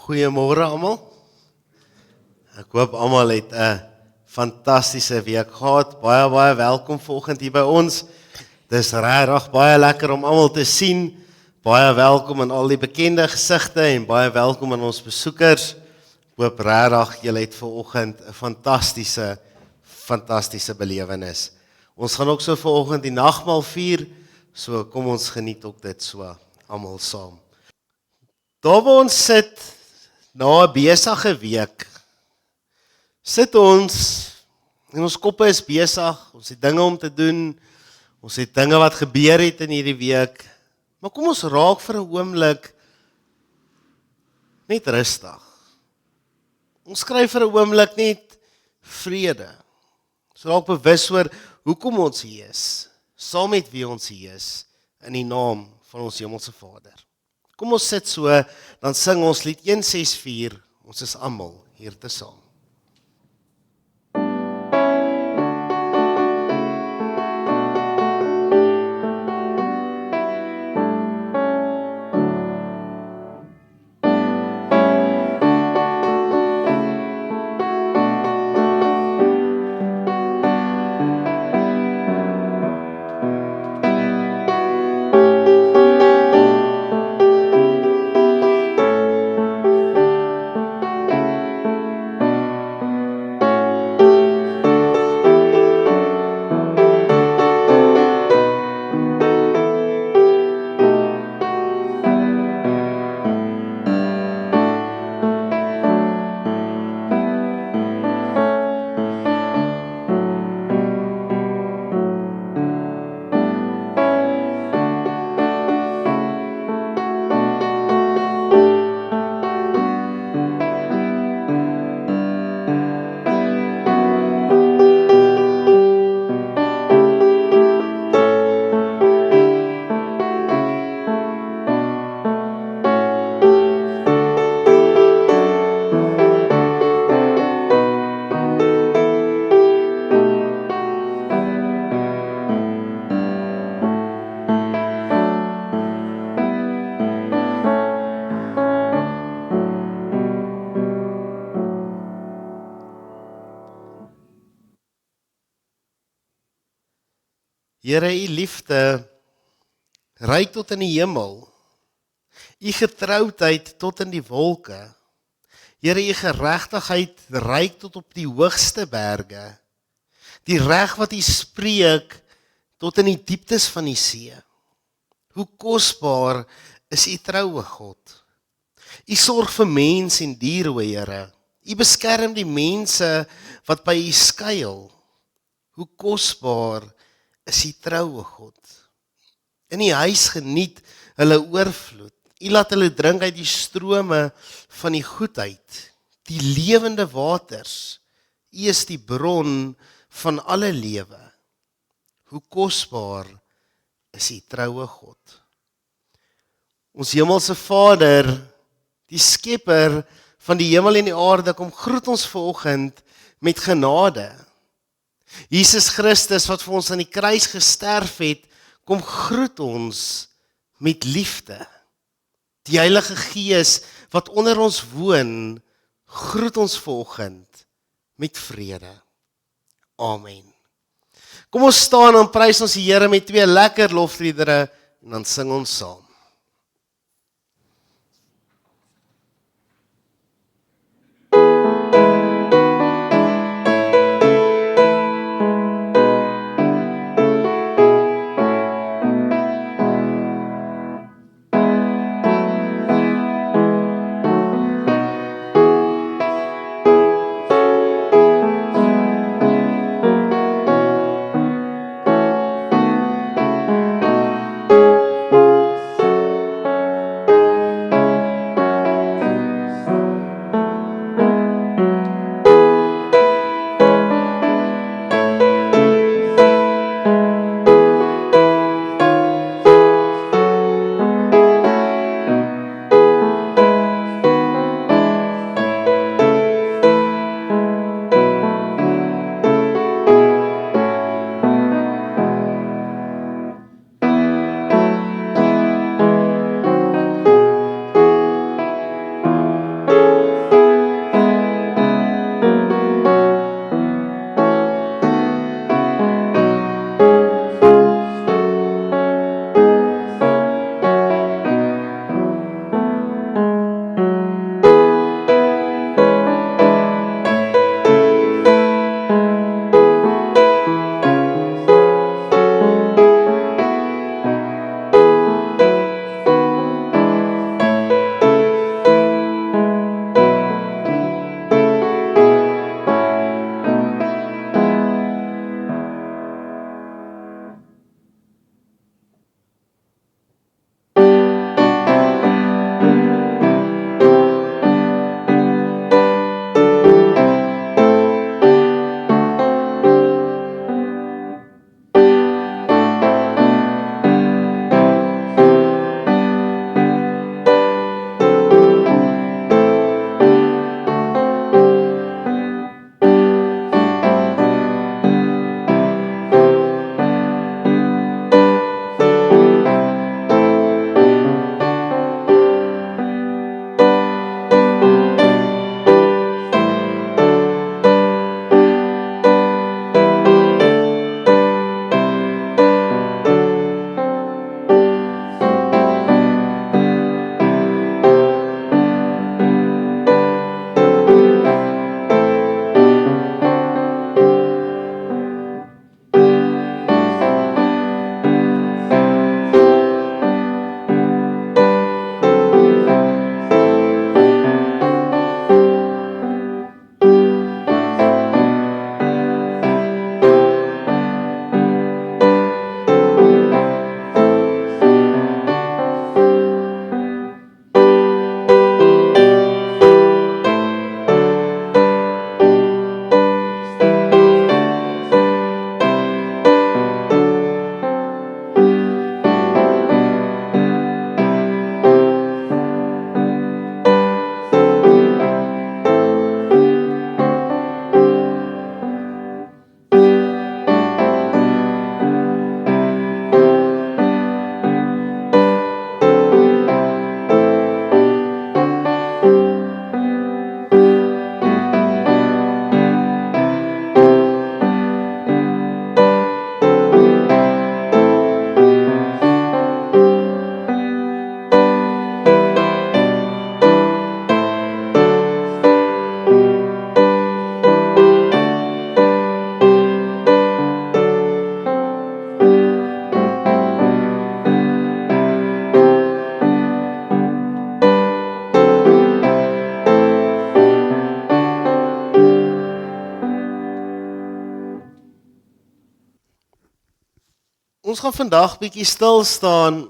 Goeiemôre almal. Ek hoop almal het 'n fantastiese week gehad. Baie welkom vanoggend hier by ons. Dis regtig baie lekker om almal te sien. Baie welkom aan al die bekende gesigte en baie welkom aan ons besoekers. Ek hoop regtig julle het vanoggend 'n fantastiese belewenis. Ons gaan ook so vanoggend die nagmaal vier, so kom ons geniet ook dit so almal saam. Daar waar ons sit na 'n besige week, sit ons en ons koppe is besig, ons het dinge om te doen, ons het dinge wat gebeur het in hierdie week, maar kom ons raak vir 'n oomblik net rustig. Ons skryf vir 'n oomblik net vrede. Ons raak bewus oor hoekom ons hier is, saam met wie ons hier is, in die naam van ons hemelse Vader. Kom ons sit so, dan sing ons lied 164, ons is almal hier te saam. Here, u liefde reik tot in die hemel. U getroudheid tot in die wolke. Here, u geregtigheid reik tot op die hoogste berge. Die reg wat u spreek tot in die dieptes van die see. Hoe kosbaar is u troue God. U sorg vir mens en dier, o Here. U beskerm die mense wat by u skuil. Hoe kosbaar is u troue God. In die huis geniet hulle oorvloed. U laat hulle drink uit die strome van die goedheid, die lewende waters. U is die bron van alle lewe. Hoe kosbaar is u troue God. Ons hemelse Vader, die skepper van die hemel en die aarde, kom groet ons vanoggend met genade. Jesus Christus wat vir ons aan die kruis gesterf het, kom groet ons met liefde. Die Heilige Gees wat onder ons woon, groet ons vanoggend met vrede. Amen. Kom ons staan en prys ons die Here met twee lekker lofliedere en dan sing ons saam. Ons gaan vandag bietjie stil staan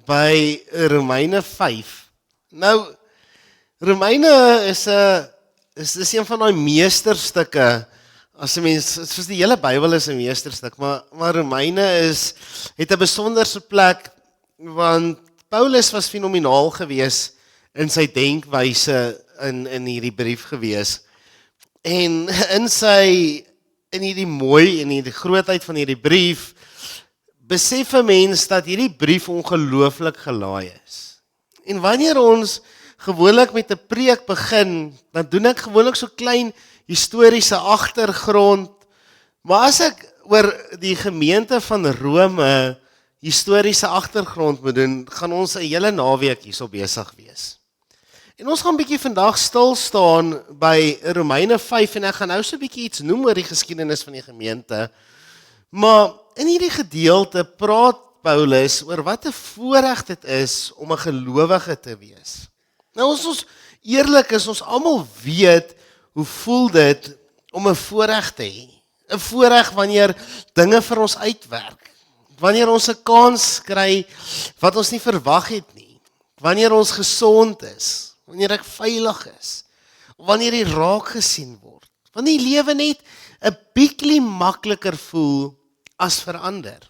by Romeine 5. Nou, Romeine is een van daai meesterstukke. As 'n mens, soos die hele Bybel is 'n meesterstuk, maar Romeine het 'n besonderse plek, want Paulus was fenomenaal gewees in sy denkwyse in hierdie brief gewees. En in hierdie grootheid van hierdie brief, besef 'n mens dat hierdie brief ongelooflik gelaai is. En wanneer ons gewoonlik met 'n preek begin, dan doen ek gewoonlik so klein historiese agtergrond, maar as ek oor die gemeente van Rome historiese agtergrond moet doen, gaan ons 'n hele naweek hierso besig wees. En ons gaan 'n bietjie vandag stil staan by Romeine 5 en ek gaan nou so 'n bietjie iets noem oor die geskiedenis van die gemeente. Maar in hierdie gedeelte praat Paulus oor wat 'n voorreg dit is om 'n gelowige te wees. Nou as ons eerlik is, ons almal weet hoe voel dit om 'n voorreg te hê. 'n Voorreg wanneer dinge vir ons uitwerk. Wanneer ons 'n kans kry wat ons nie verwag het nie. Wanneer ons gesond is. Wanneer ek veilig is, wanneer jy raak gesien word, wanneer die lewe net 'n bietjie makliker voel as verander.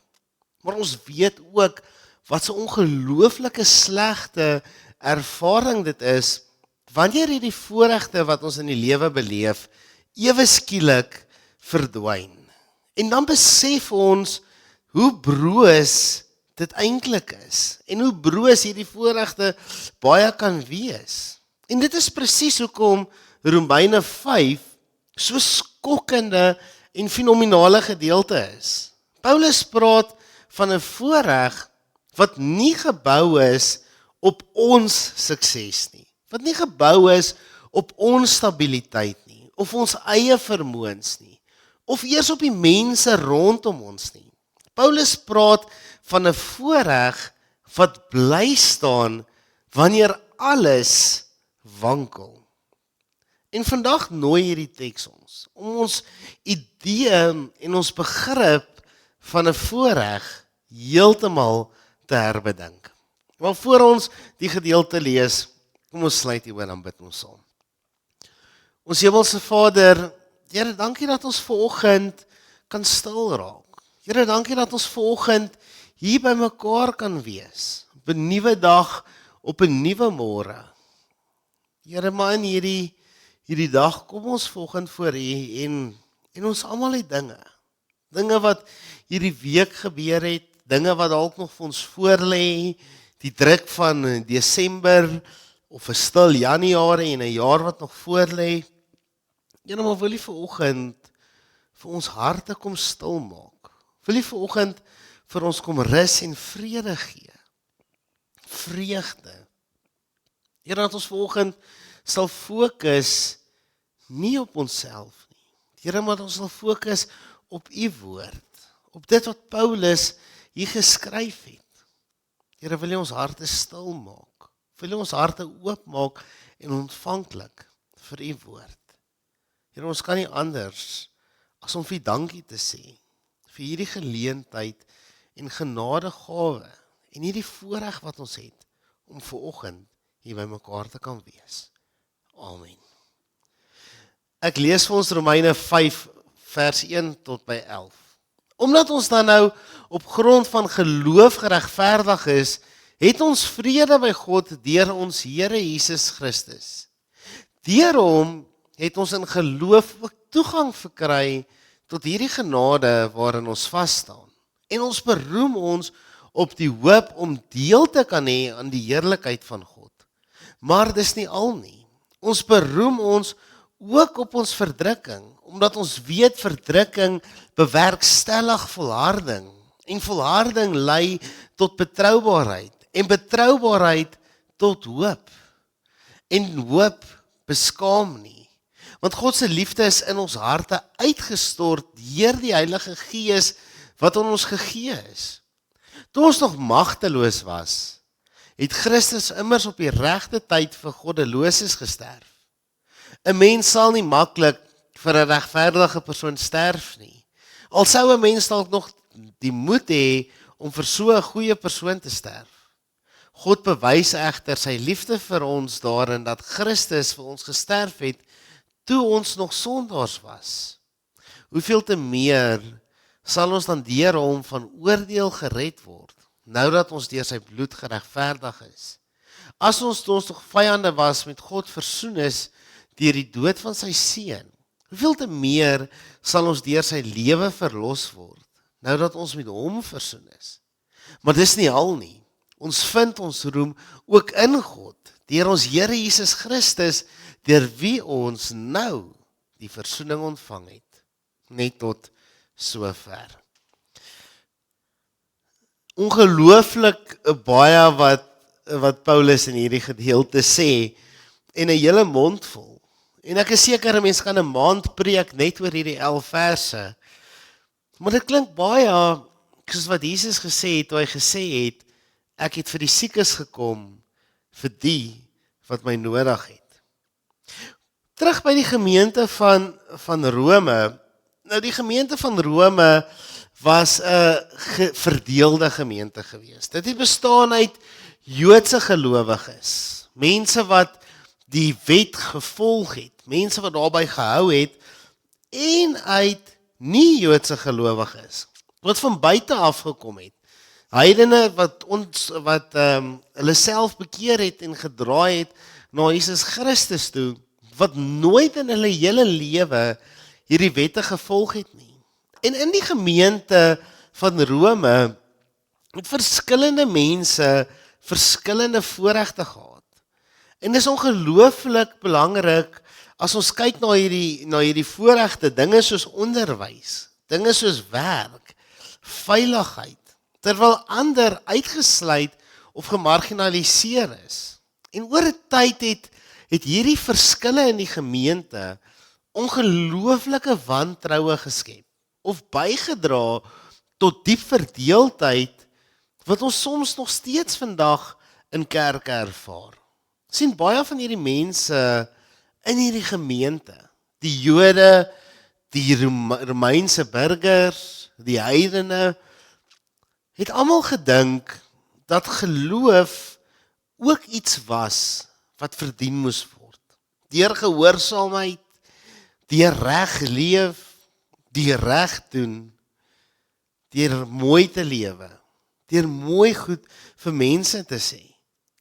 Maar ons weet ook wat so 'n ongelooflike slegte ervaring dit is, wanneer hierdie voorregte wat ons in die lewe beleef, ewe skielik verdwyn. En dan besef ons hoe broos dit eintlik is, en hoe broos hierdie voorregte baie kan wees. En dit is presies hoekom Romeine 5 so skokkende en fenominale gedeelte is. Paulus praat van 'n voorreg wat nie gebou is op ons sukses nie, wat nie gebou is op ons stabiliteit nie, of ons eie vermoëns nie, of eers op die mense rondom ons nie. Paulus praat van 'n voorreg wat bly staan wanneer alles wankel. En vandag nooi hierdie teks ons om ons idee en ons begrip van 'n voorreg heeltemal te herbedink. Maar voor ons die gedeelte lees, kom ons sluit hieroor en bid ons saam. Ons Hemelse Vader, Here, dankie dat ons vanoggend kan stil raak. Here, dankie dat ons vanoggend hier by mekaar kan wees, op 'n nuwe dag, op 'n nuwe môre. Here, maar in hierdie dag kom ons vanoggend voor U en ons almal het dinge wat hierdie week gebeur het, dinge wat dalk nog vir ons voorlê, die druk van Desember of 'n stil Januarie en 'n jaar wat nog voorlê. Here, maar wil U vanoggend vir ons harte kom stil maak. Wil U vanoggend vir ons kom rus en vrede gee. Vreugde. Here, dat ons vanoggend sal fokus nie op onsself nie. Here, maar ons sal fokus op U woord, op dit wat Paulus hier geskryf het. Here, wil U ons harte stil maak, wil U ons harte oopmaak en ontvanklik vir U woord. Here, ons kan nie anders as om vir U dankie te sê vir hierdie geleentheid en genadegawe en hierdie voorreg wat ons het om vanoggend hier by mekaar te kan wees. Amen. Ek lees vir ons Romeine 5 vers 1 tot by 11. Omdat ons dan nou op grond van geloof geregverdig is, het ons vrede by God deur ons Here Jesus Christus. Deur hom het ons in geloof ook toegang verkry tot hierdie genade waarin ons vas staan. En ons beroem ons op die hoop om deel te kan hê aan die heerlikheid van God. Maar dis nie al nie. Ons beroem ons ook op ons verdrukking, omdat ons weet verdrukking bewerkstellig volharding. En volharding lei tot betroubaarheid. En betroubaarheid tot hoop. En hoop beskaam nie. Want God se liefde is in ons harte uitgestort deur die Heilige Gees wat aan ons gegee is. Toe ons nog magteloos was, het Christus immers op die regte tyd vir goddeloses gesterf. 'n Mens sal nie maklik vir 'n regverdige persoon sterf nie. Al sou 'n mens dalk nog die moed hê om vir so 'n goeie persoon te sterf. God bewys egter sy liefde vir ons daarin dat Christus vir ons gesterf het toe ons nog sondaars was. Hoeveel te meer sal ons dan deur hom van oordeel gered word, nou dat ons deur sy bloed geregverdig is. As ons toe ons nog vyande was met God versoen is deur die dood van sy seun, hoeveel te meer sal ons deur sy lewe verlos word, nou dat ons met hom versoen is. Maar dis nie al nie. Ons vind ons roem ook in God, deur ons Here Jesus Christus, deur wie ons nou die versoening ontvang het. Net tot sover. Ongelooflik baie wat Paulus in hierdie gedeelte sê, en 'n hele mond vol. En ek is seker 'n mens kan 'n maand preek net oor hierdie 11 verse. Maar dit klink baie soos wat Jesus gesê het, toe hy gesê het, ek het vir die siekes gekom, vir die wat my nodig het. Terug by die gemeente van Rome. Nou die gemeente van Rome was 'n verdeelde gemeente gewees. Dit het bestaan uit Joodse gelowiges, mense wat die wet gevolg het, mense wat daarbey gehou het, en uit nie-Joodse gelowiges, wat van buite af gekom het. Heidene wat hulle self bekeer het en gedraai het na Jesus Christus toe, wat nooit in hulle hele lewe hierdie wette gevolg het nie. En in die gemeente van Rome het verskillende mense verskillende voorregte gehad. En dis ongelooflik belangrik as ons kyk na hierdie voorregte, dinge soos onderwys, dinge soos werk, veiligheid, terwyl ander uitgesluit of gemarginaliseer is. En oor 'n tyd het hierdie verskille in die gemeente ongelooflike wantroue geskep of bygedra tot diep verdeeldheid wat ons soms nog steeds vandag in kerke ervaar. Sien baie van hierdie mense in hierdie gemeente, die Jode, die Romeinse burgers, die heidene, het almal gedink dat geloof ook iets was wat verdien moes word. Deur gehoorsaamheid, deur reg leef, deur reg doen, deur mooi te lewe, deur mooi goed vir mense te sê.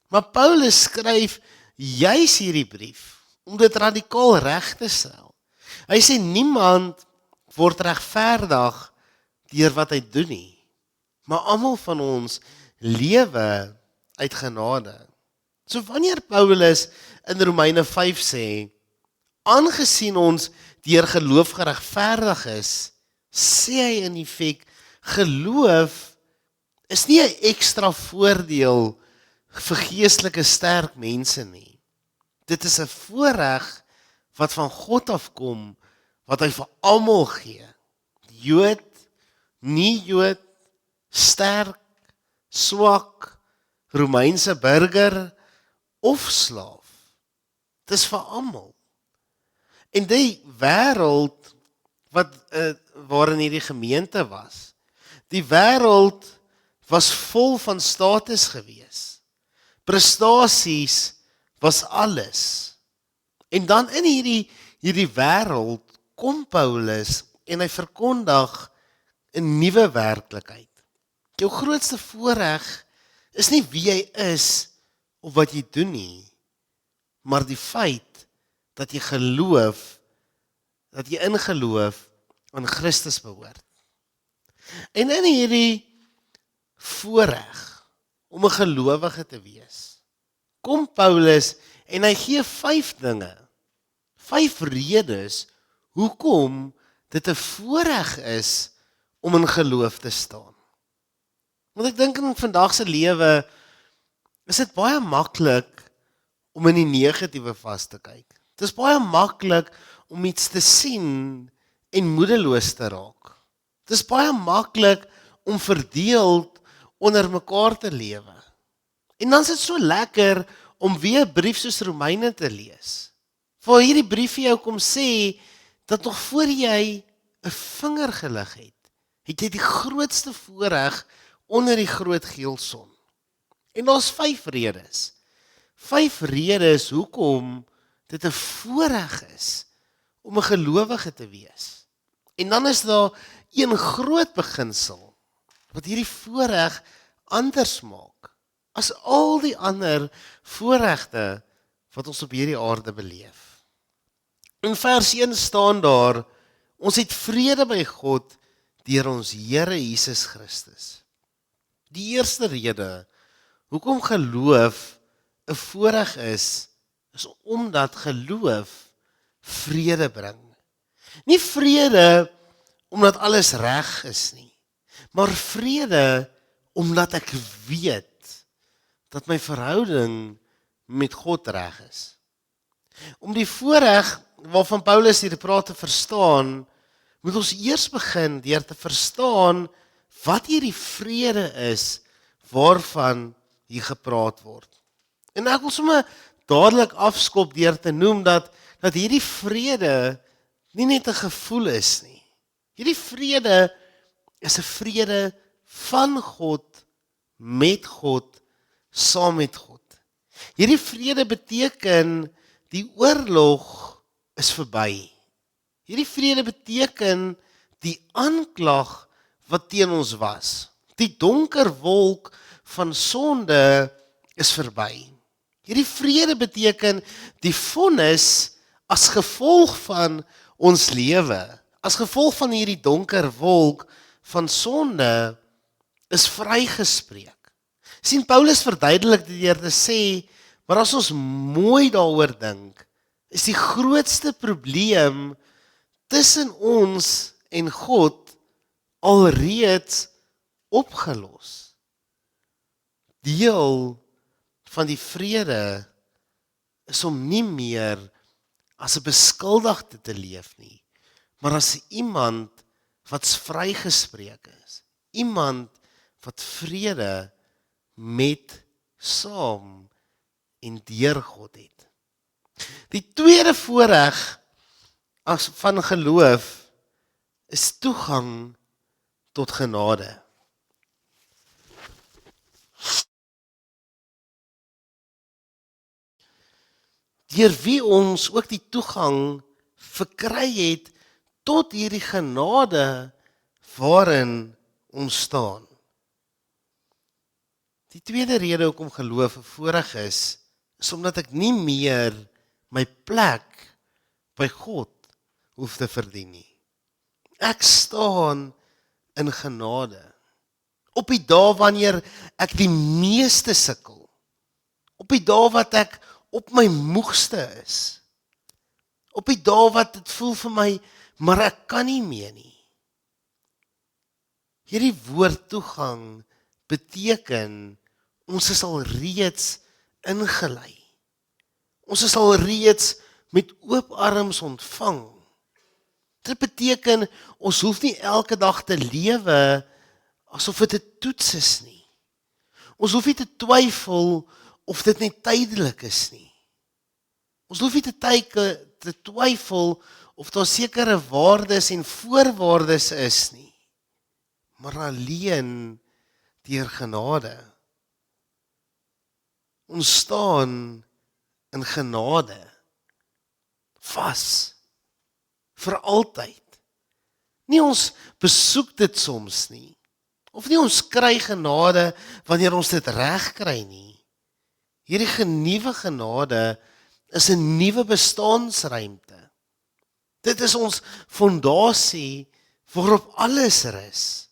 Maar Paulus skryf juis hierdie brief om dit radikaal reg te stel. Hy sê niemand word regverdig deur wat hy doen nie, maar almal van ons lewe uit genade. So wanneer Paulus in Romeine 5 sê, aangesien ons deur geloof geregverdig is, sê hy in effek, geloof is nie 'n ekstra voordeel vir geestelike sterk mense nie. Dit is 'n voorreg wat van God afkom, wat hy vir almal gee. Jood, nie Jood, sterk, swak, Romeinse burger of slaaf. Dit is vir almal. En die wêreld waarin hierdie gemeente was, die wêreld was vol van status gewees. Prestasies was alles. En dan in hierdie wêreld kom Paulus en hy verkondig 'n nuwe werklikheid. Jou grootste voorreg is nie wie jy is of wat jy doen nie, maar die feit dat jy in geloof aan Christus behoort. En in hierdie voorreg om 'n gelowige te wees, kom Paulus en hy gee 5 dinge, 5 redes hoekom dit 'n voorreg is om in geloof te staan. Want ek dink in vandag se lewe is dit baie maklik om in die negatiewe vas te kyk. Dit is baie maklik om iets te sien en moedeloos te raak. Dit is baie maklik om verdeeld onder mekaar te lewe. En dan is dit so lekker om weer 'n brief soos Romeine te lees. Waar hierdie brief vir jou kom sê dat nog voor jy 'n vinger gelig het, het jy die grootste voorreg onder die groot geelson. En daar's 5 redes. 5 redes hoekom dit 'n voorreg is om 'n gelowige te wees. En dan is daar een groot beginsel wat hierdie voorreg anders maak as al die ander voorregte wat ons op hierdie aarde beleef. In vers 1 staan daar, ons het vrede by God deur ons Here Jesus Christus. Die eerste rede hoekom geloof 'n voorreg is omdat geloof vrede bring. Nie vrede omdat alles reg is nie, maar vrede omdat ek weet dat my verhouding met God reg is. Om die voorreg waarvan Paulus hier praat te verstaan, moet ons eers begin deur te verstaan wat hierdie vrede is waarvan hier gepraat word. En ek wil sommer dadelik afskop deur te noem dat hierdie vrede nie net 'n gevoel is nie. Hierdie vrede is 'n vrede van God, met God, saam met God. Hierdie vrede beteken die oorlog is verby. Hierdie vrede beteken die aanklag wat teen ons was. Die donker wolk van sonde is verby. Hierdie vrede beteken die vonnis as gevolg van ons lewe, as gevolg van hierdie donker wolk van sonde is vrygespreek. Sien, Paulus verduidelik dit deur te sê, maar as ons mooi daaroor dink, is die grootste probleem tussen ons en God alreeds opgelos. Deel van die vrede is om nie meer as 'n beskuldigde te leef nie, maar as iemand wat vrygespreek is. Iemand wat vrede met, saam en deur God het. Die tweede voorreg van geloof is toegang tot genade. Deur wie ons ook die toegang verkry het tot hierdie genade waarin ons staan. Die tweede rede hoekom geloof 'n voorreg is omdat ek nie meer my plek by God hoef te verdien nie. Ek staan in genade. Op die dae wanneer ek die meeste sukkel, op die dae wat ek op my moegste is, op die dae wat dit voel vir my, maar ek kan nie meer nie. Hierdie woord toegang beteken, ons is al reeds ingelei. Ons is al reeds met oop arms ontvang. Dit beteken, ons hoef nie elke dag te lewe asof dit 'n toets is nie. Ons hoef nie te twyfel of dit net tydelik is nie. Ons hoef nie te twyfel of daar sekere waardes en voorwaardes is nie. Maar alleen deur genade. Ons staan in genade vas vir altyd. Nie ons besoek dit soms nie. Of nie ons kry genade wanneer ons dit reg kry nie. Hierdie genuwe genade is 'n nuwe bestaansruimte. Dit is ons fondasie waarop alles rus.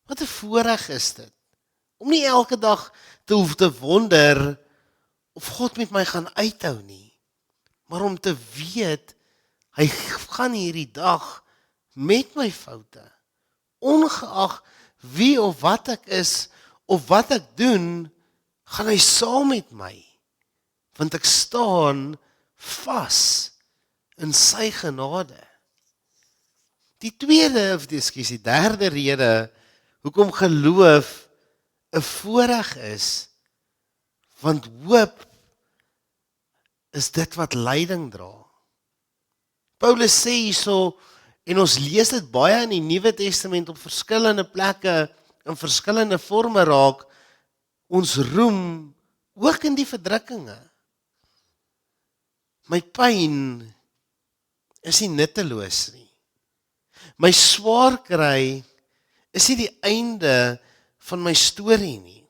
Wat 'n voorreg is dit om nie elke dag te hoef te wonder of God met my gaan uithou nie, maar om te weet hy gaan hierdie dag met my foute, ongeag wie of wat ek is of wat ek doen, gaan hy saam met my, want ek staan vas in sy genade. Die derde rede hoekom geloof 'n voorreg is, want hoop is dit wat lyding dra. Paulus sê hierso, en ons lees dit baie in die Nuwe Testament op verskillende plekke, in verskillende forme raak, ons roem ook in die verdrukkinge. My pyn is nie nutteloos nie. My swaar kry is nie die einde van my storie nie.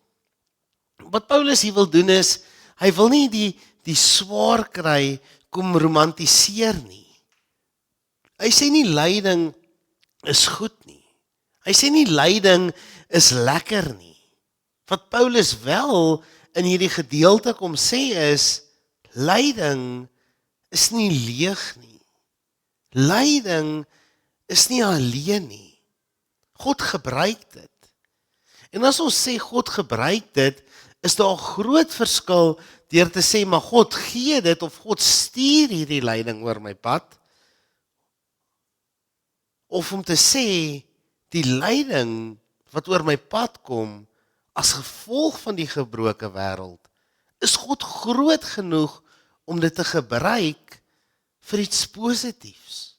Wat Paulus hier wil doen is, hy wil nie die swaar kry kom romantiseer nie. Hy sê nie lyding is goed nie. Hy sê nie lyding is lekker nie. Wat Paulus wel in hierdie gedeelte kom sê is, lyding is nie leeg nie. Lyding is nie alleen nie. God gebruik dit. En as ons sê God gebruik dit, is daar 'n groot verskil deur te sê, maar God gee dit of God stuur hierdie lyding oor my pad. Of om te sê, die lyding wat oor my pad kom, as gevolg van die gebroke wêreld, is God groot genoeg om dit te gebruik vir iets positiefs.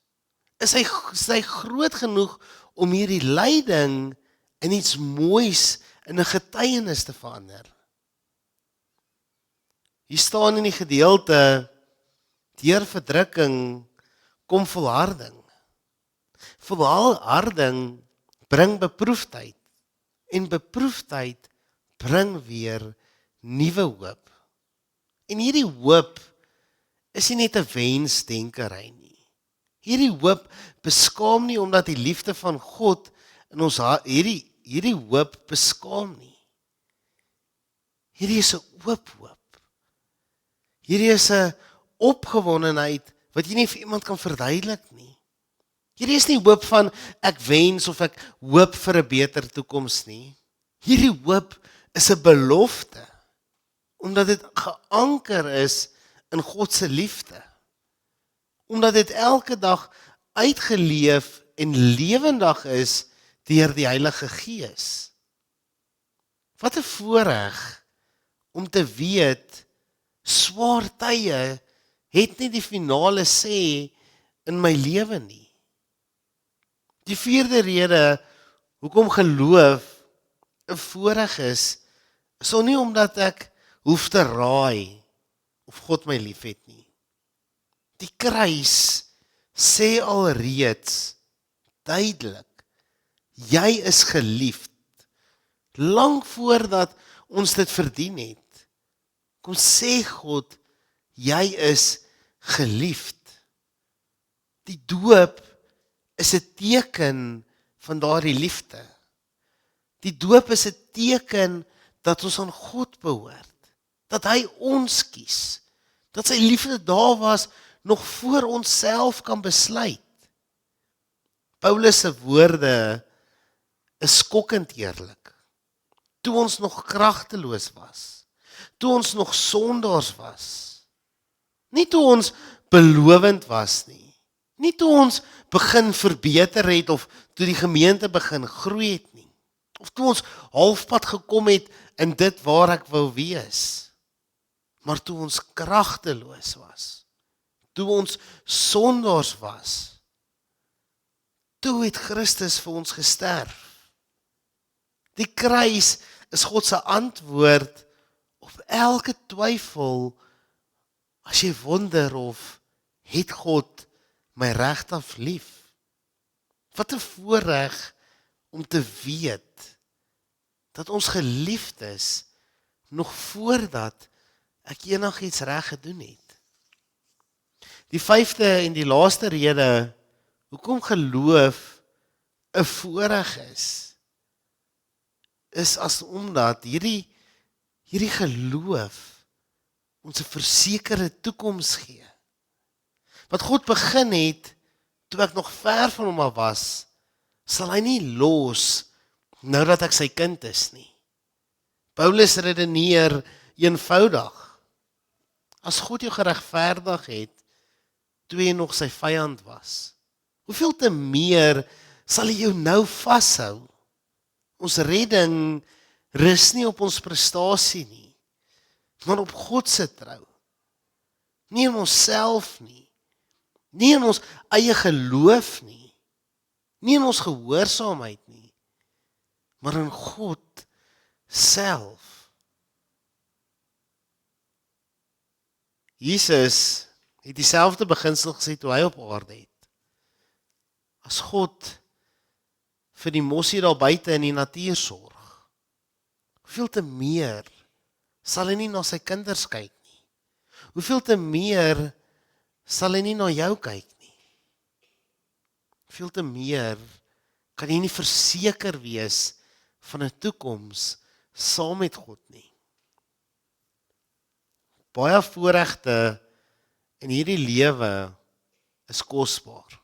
Is hy groot genoeg om hierdie lyding in iets moois, in 'n getuienis te verander. Hier staan in die gedeelte, deur verdrukking kom volharding. Volharding bring beproefdheid en beproefdheid bring weer nuwe hoop. En hierdie hoop is nie net 'n wensdenkery nie. Hierdie hoop beskaam nie omdat die liefde van God in ons hart, hierdie hoop beskaam nie. Hierdie is 'n oop hoop. Hierdie is 'n opgewondenheid wat jy nie vir iemand kan verduidelik nie. Hierdie is nie hoop van ek wens of ek hoop vir 'n beter toekoms nie. Hierdie hoop is 'n belofte, omdat dit geanker is in God se liefde. Omdat dit elke dag uitgeleef en lewendig is deur die Heilige Gees. Wat 'n voorreg om te weet, swaar tye het nie die finale sê in my lewe nie. Die vierde rede hoekom geloof 'n voorreg is nie omdat ek hoef te raai of God my liefhet nie. Die kruis sê alreeds duidelik, jy is geliefd, lank voordat ons dit verdien het. Kom sê God, jy is geliefd. Die doop is 'n teken van daardie liefde. Die doop is 'n teken dat ons aan God behoort, dat hy ons kies, dat sy liefde daar was nog voor ons self kan besluit. Paulus se woorde is skokkend eerlik. Toe ons nog kragteloos was, toe ons nog sondaars was, nie toe ons belovend was nie, nie toe ons begin verbeter het of toe die gemeente begin groei het nie, of toe ons halfpad gekom het in dit waar ek wou wees, maar toe ons kragteloos was, toe ons sondaars was, toe het Christus vir ons gesterf. Die kruis is God se antwoord op elke twyfel as jy wonder of het God my regtig lief. Wat 'n voorreg om te weet dat ons geliefd is nog voordat ek enigiets reg gedoen het. Die vyfde en die laaste rede hoekom geloof 'n voorreg is as omdat hierdie geloof ons 'n versekerde toekoms gee. Wat God begin het toe ek nog ver van hom af was, sal hy nie los nou dat ek sy kind is nie. Paulus redeneer eenvoudig. As God jou geregverdig het toe jy nog sy vyand was, hoeveel te meer sal hy jou nou vashou? Ons redding rus nie op ons prestasie nie, maar op God se trou. Nie in onsself nie, nie in ons eie geloof nie, nie in ons gehoorsaamheid nie, maar in God self. Jesus het dieselfde beginsel gesê toe hy op aarde het. As God vir die mossie daar buite in die natuur sorg, hoeveel te meer sal hy nie na sy kinders kyk nie? Hoeveel te meer sal hy nie na jou kyk nie? Hoeveel te meer kan jy nie verseker wees van 'n toekoms saam met God nie? Baie voorregte in hierdie lewe is kosbaar.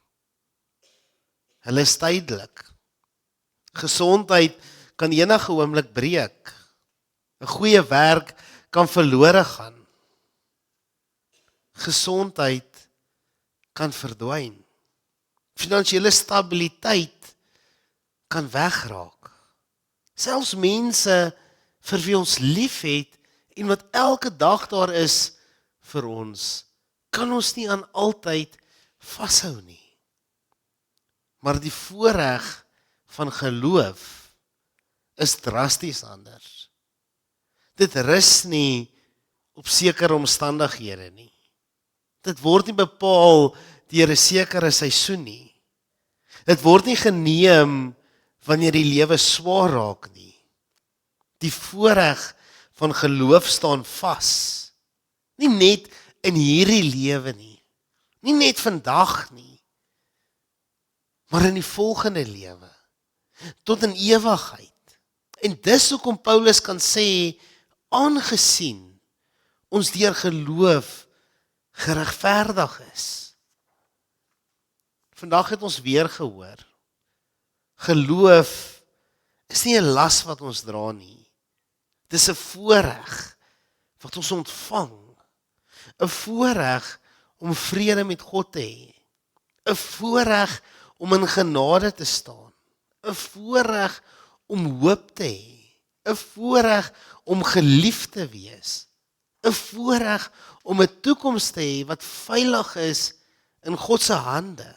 Hulle is tydelik. Gesondheid kan enige oomblik breek. 'n Goeie werk kan verlore gaan. Gesondheid kan verdwyn. Finansiële stabiliteit kan wegraak. Selfs mense vir wie ons liefhet en wat elke dag daar is vir ons, kan ons nie aan altyd vashou nie. Maar die voorreg van geloof is drasties anders. Dit rus nie op sekere omstandighede nie. Dit word nie bepaal deur 'n sekere seisoen nie. Dit word nie geneem wanneer die lewe swaar raak nie. Die voorreg van geloof staan vas. Nie net in hierdie lewe nie. Nie net vandag nie. Maar in die volgende lewe. Tot in ewigheid. En dis hoekom Paulus kan sê, aangesien ons deur geloof geregverdig is. Vandag het ons weer gehoor. Geloof is nie 'n las wat ons dra nie. Dis 'n voorreg wat ons ontvang. 'n Voorreg om vrede met God te hê. 'n Voorreg om in genade te staan. 'n Voorreg om hoop te hê. 'n Voorreg om geliefd te wees. 'n Voorreg om 'n toekoms te hê wat veilig is in God se hande.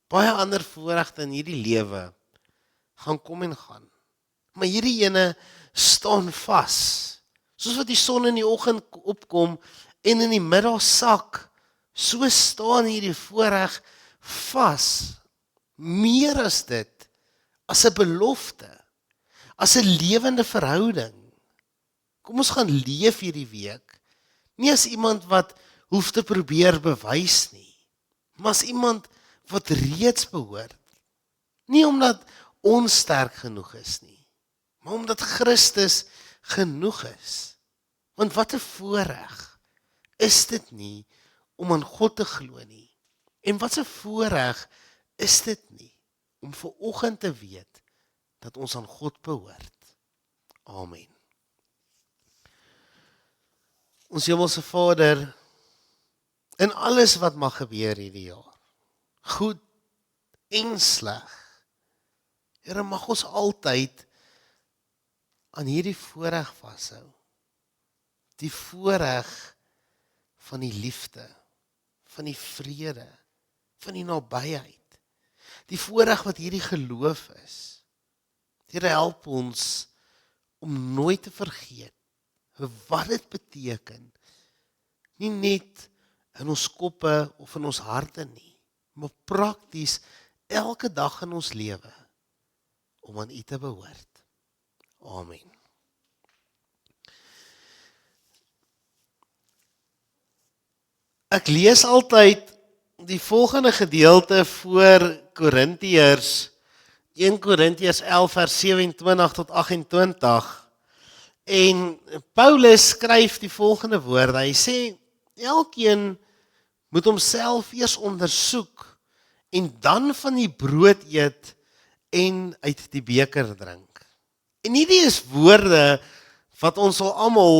Baie ander voorregte in hierdie lewe gaan kom en gaan. Maar hierdie ene staan vas. Soos wat die son in die oggend opkom en in die middag sak, so staan hierdie voorreg vas. Meer as dit, as 'n belofte, as 'n lewende verhouding. Kom ons gaan leef hierdie week, nie as iemand wat hoef te probeer bewys nie, maar as iemand wat reeds behoort. Nie omdat ons sterk genoeg is nie, maar omdat Christus genoeg is. Want wat 'n voorreg is dit nie om aan God te glo nie. En wat 'n voorreg is dit nie om ver oggend te weet dat ons aan God behoort. Amen. Ons Hemelse Vader, in alles wat mag gebeur hierdie jaar, goed en sleg, Here, mag ons altyd aan hierdie voorreg vashou. Die voorreg van die liefde, van die vrede, van die nabyheid. Die voorreg wat hierdie geloof is. Here, help ons om nooit te vergeet wat dit beteken. Nie net in ons koppe of in ons harte nie, maar prakties elke dag in ons lewe om aan U te behoort. Amen. Ek lees altyd die volgende gedeelte voor Korintiërs, 1 Korintiërs 11 vers 27 tot 28. En Paulus skryf die volgende woorde. Hy sê, elkeen moet homself eers ondersoek en dan van die brood eet en uit die beker drink. En hierdie is woorde wat ons al almal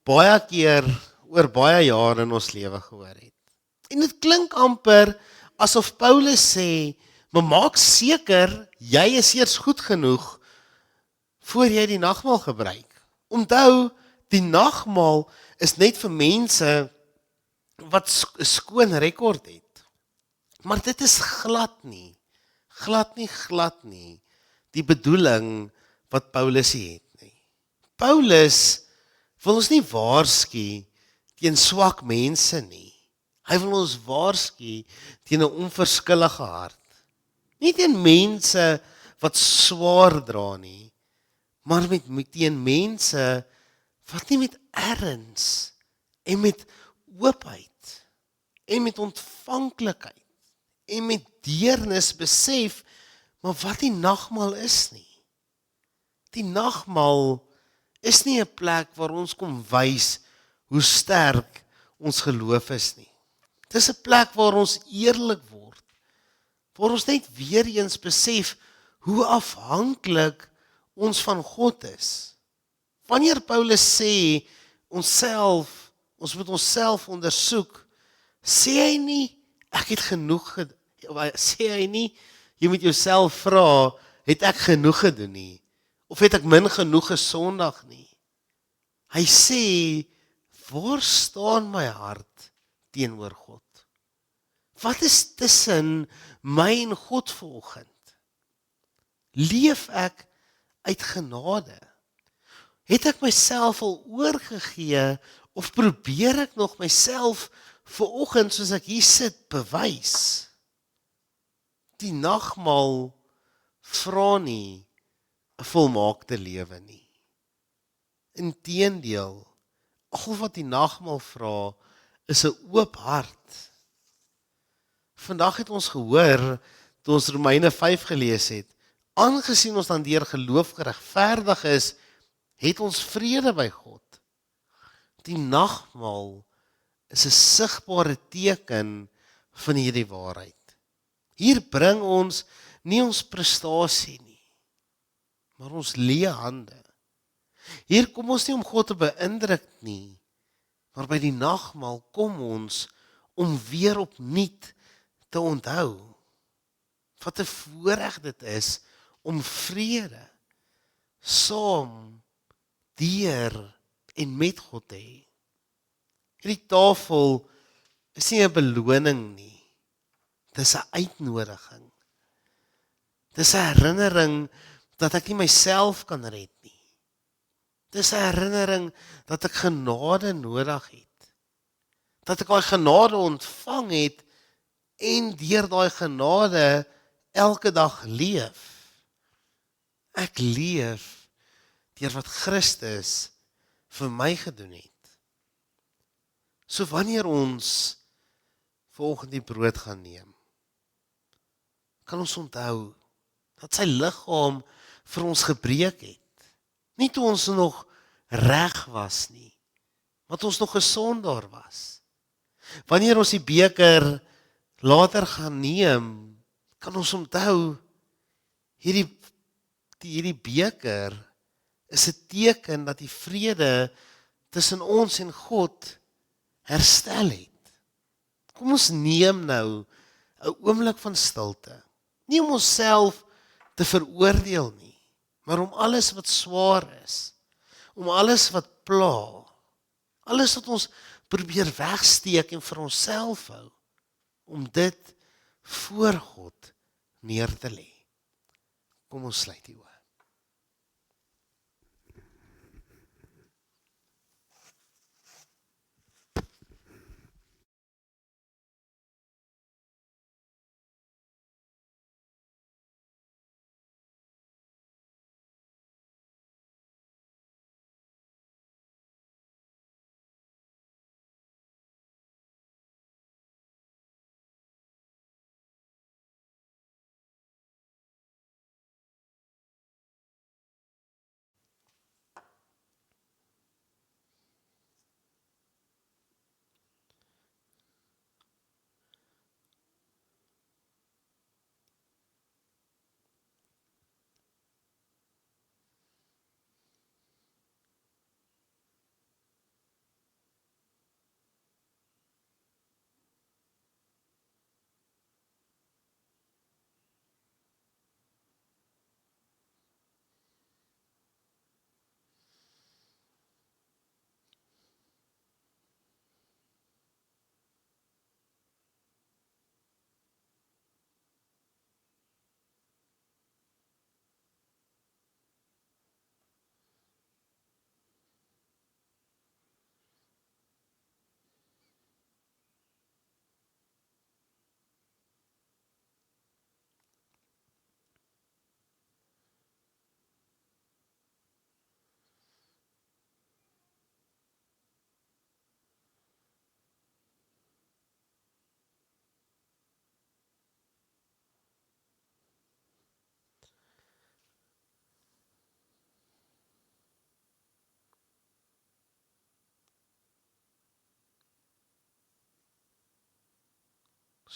baie keer oor baie jare in ons lewe gehoor het. En dit klink amper asof Paulus sê, maar maak seker jy is eers goed genoeg voor jy die nagmaal gebruik. Onthou, die nagmaal is net vir mense wat 'n skoon rekord het. Maar dit is glad nie die bedoeling wat Paulus hier het nie. Paulus wil ons nie waarsku teen swak mense nie. Hy wil ons waarsku teen 'n onverskillige hart. Nie teen mense wat swaar dra nie, maar teen mense wat nie met erns en met oopheid en met ontvanklikheid en met deernis besef, maar wat die nagmaal is nie. Die nagmaal is nie 'n plek waar ons kom wys hoe sterk ons geloof is nie. Dis 'n plek waar ons eerlik word, waar ons net weer eens besef hoe afhanklik ons van God is. Wanneer Paulus sê ons moet onsself ondersoek, sê hy nie ek het genoeg sê hy nie jy moet jouself vra, het ek genoeg gedoen nie of het ek min genoeg gesondig nie. Hy sê, waar staan my hart teenoor God? Wat is tussen my en God vanoggend? Leef ek uit genade? Het ek myself al oorgegee of probeer ek nog myself vanoggend soos ek hier sit bewys? Die nagmaal vra nie 'n volmaakte lewe nie. Inteendeel, al wat die nagmaal vra is 'n oop hart. Vandag het ons gehoor toe ons Romeine 5 gelees het, aangesien ons dan deur geloof geregverdig is, het ons vrede by God. Die nagmaal is 'n sigbare teken van hierdie waarheid. Hier bring ons nie ons prestasie nie, maar ons leë hande. Hier kom ons nie om God te beïndruk nie, maar by die nagmaal kom ons om weer opnuut te onthou wat 'n voorreg dit is om vrede saam deur en met God te hê. Hierdie tafel is nie 'n beloning nie. Dis 'n uitnodiging. Dis 'n herinnering dat ek nie myself kan red nie. Dis 'n herinnering dat ek genade nodig het. Dat ek daai genade ontvang het en deur daai genade elke dag leef. Ek leef deur wat Christus vir my gedoen het. So wanneer ons vanoggend die brood gaan neem, kan ons onthou dat sy liggaam vir ons gebreek het. Nie toe ons nog reg was nie, maar toe ons nog 'n sondaar was. Wanneer ons die beker later gaan neem, kan ons onthou hierdie beker is 'n teken dat die vrede tussen ons en God herstel het. Kom ons neem nou 'n oomblik van stilte. Nie om onsself te veroordeel nie, maar om alles wat swaar is, om alles wat pla, alles wat ons probeer wegsteek en vir onsself hou, om dit voor God neer te lê. Kom ons sluit die oë.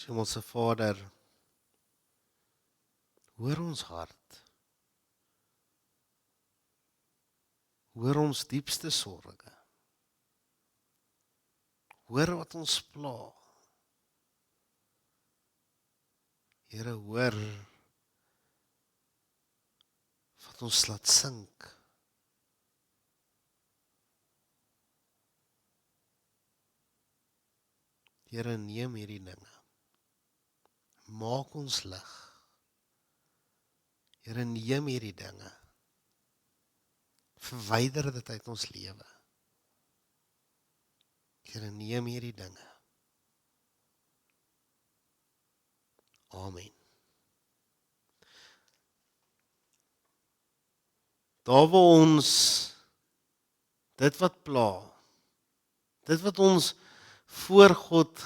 Hemelse Vader, hoor ons hart, hoor ons diepste sorge, hoor wat ons pla. Here, hoor wat ons laat sink. Here, neem hierdie dinge, maak ons lig. Here, neem hierdie dinge, verwyder dit uit ons lewe. Here, neem hierdie dinge. Amen. Daar waar ons dit wat pla, dit wat ons voor God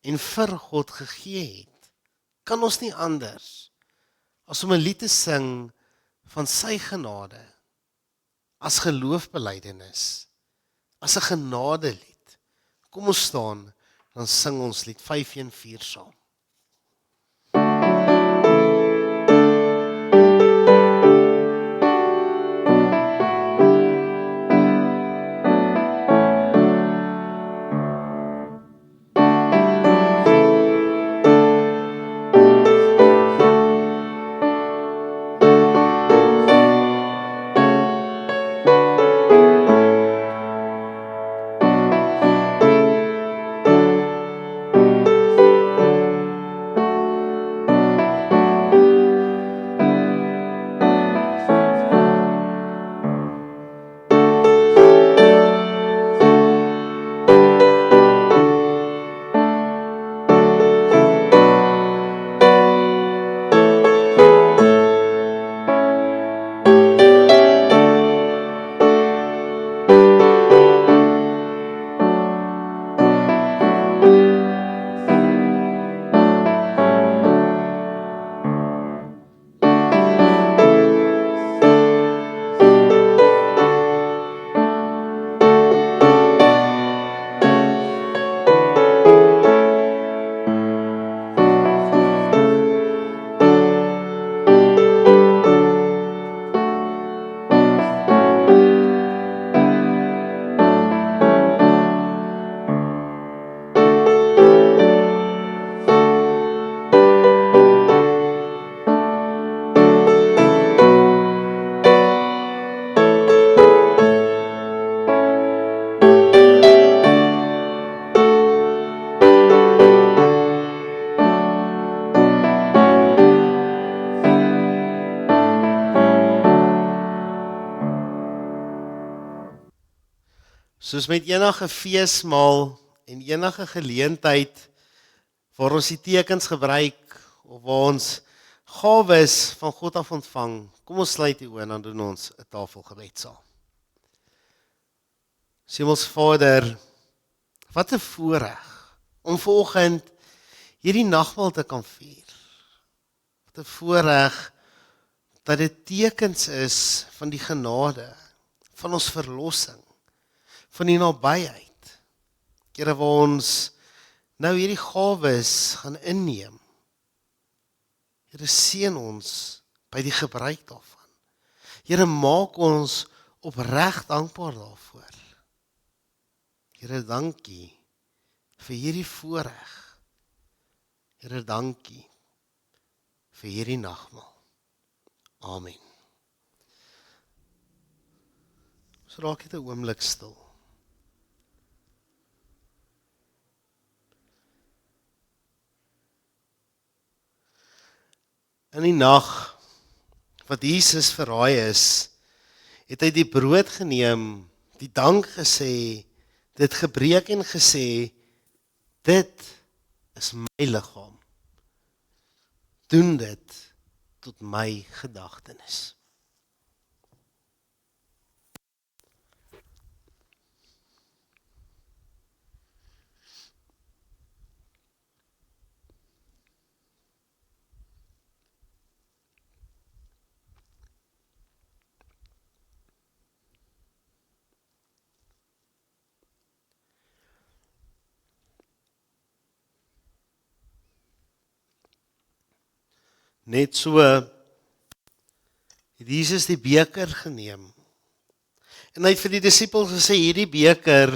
en vir God gegee het, kan ons nie anders as om 'n lied te sing van sy genade, as geloofbelydenis, as 'n genadelied. Kom ons staan, dan sing ons lied 514 saam. Soos met enige feesmaal en enige geleentheid waar ons die tekens gebruik of waar ons gawes van God af ontvang, kom ons sluit die oë en dan doen ons 'n tafelgebed saam. Hemelse Vader, wat 'n voorreg om vanoggend hierdie nagmaal te kan vier. Wat 'n voorreg dat dit tekens is van die genade, van ons verlossing, van die nabyheid. Here, waar ons nou hierdie gawes gaan inneem. Here, seën ons by die gebruik daarvan. Here, maak ons opreg dankbaar daarvoor. Here, dankie vir hierdie voorreg. Here, dankie vir hierdie nagmaal. Amen. So raak dit 'n oomblik stil. In die nag wat Jesus verraai is, het hy die brood geneem, die dank gesê, dit gebreek en gesê, dit is my liggaam. Doen dit tot my gedagtenis. Net so het Jesus die beker geneem. En hy het vir die disippels gesê, hierdie beker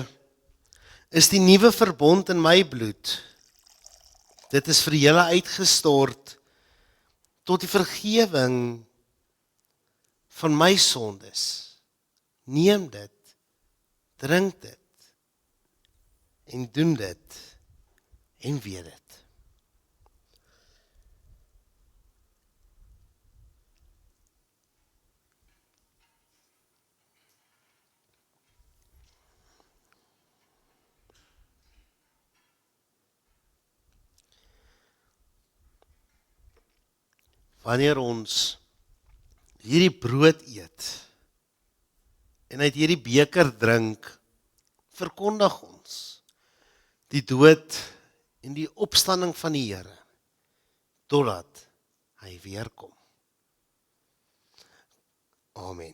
is die nuwe verbond in my bloed. Dit is vir julle uitgestort tot die vergewing van my sondes. Neem dit, drink dit en doen dit en weet dit. Wanneer ons hierdie brood eet en uit hierdie beker drink, verkondig ons die dood en die opstanding van die Here, totdat hy weer kom. Amen.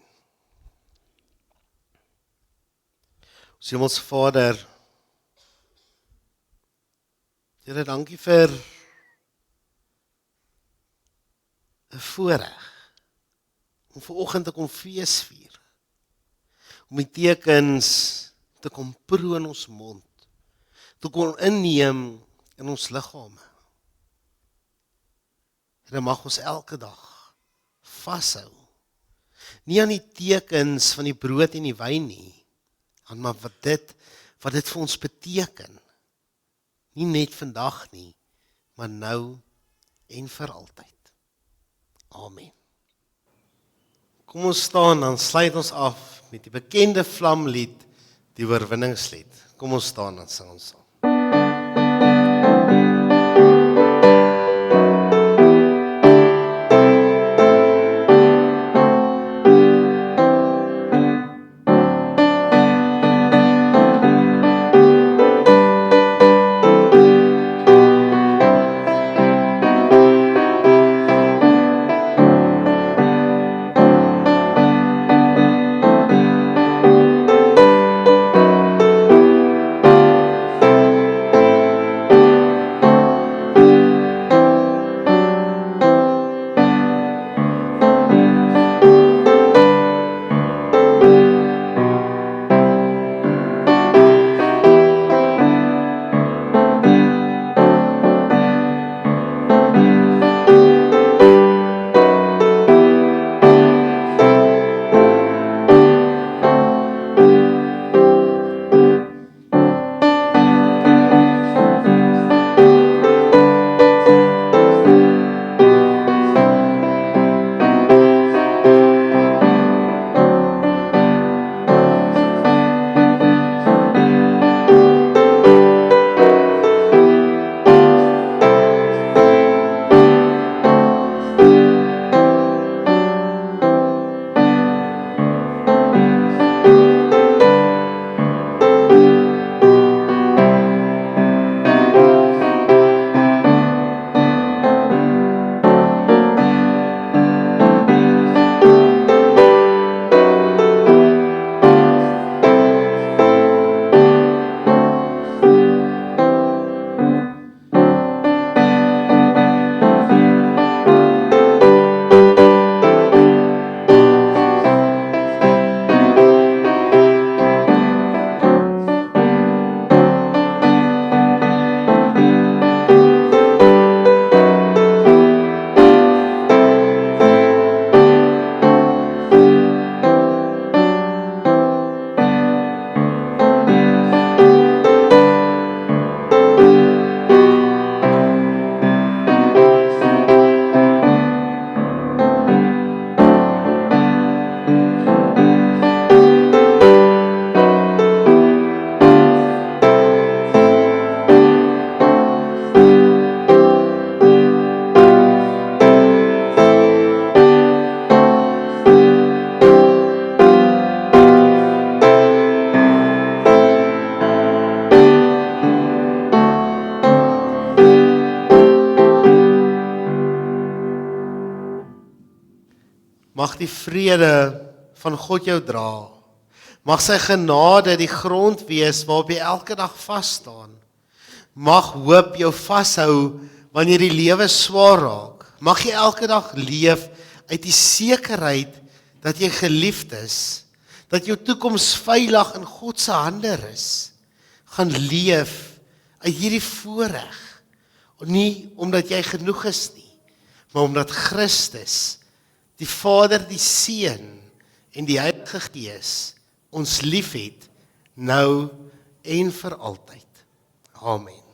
Ons Hemelse Vader, Here, dankie vir 'n voorreg om vanoggend te kom feesvier, om die tekens te kom proe in ons mond, te kon inneem in ons liggame. Here, mag ons elke dag vashou, nie aan die tekens van die brood en die wyn nie, maar wat dit vir ons beteken, nie net vandag nie, maar nou en vir altyd. Amen. Kom ons staan, dan sluit ons af met die bekende vlamlied, die oorwinningslied. Kom ons staan, dan sing ons saam. Mag die vrede van God jou dra. Mag sy genade die grond wees waarop jy elke dag vas staan. Mag hoop jou vashou wanneer die lewe swaar raak. Mag jy elke dag leef uit die sekerheid dat jy geliefd is, dat jou toekoms veilig in God se hande is. Gaan leef uit hierdie voorreg, nie omdat jy genoeg is nie, maar omdat Christus, die Vader, die Seun en die Heilige Gees ons liefhet, nou en vir altyd. Amen.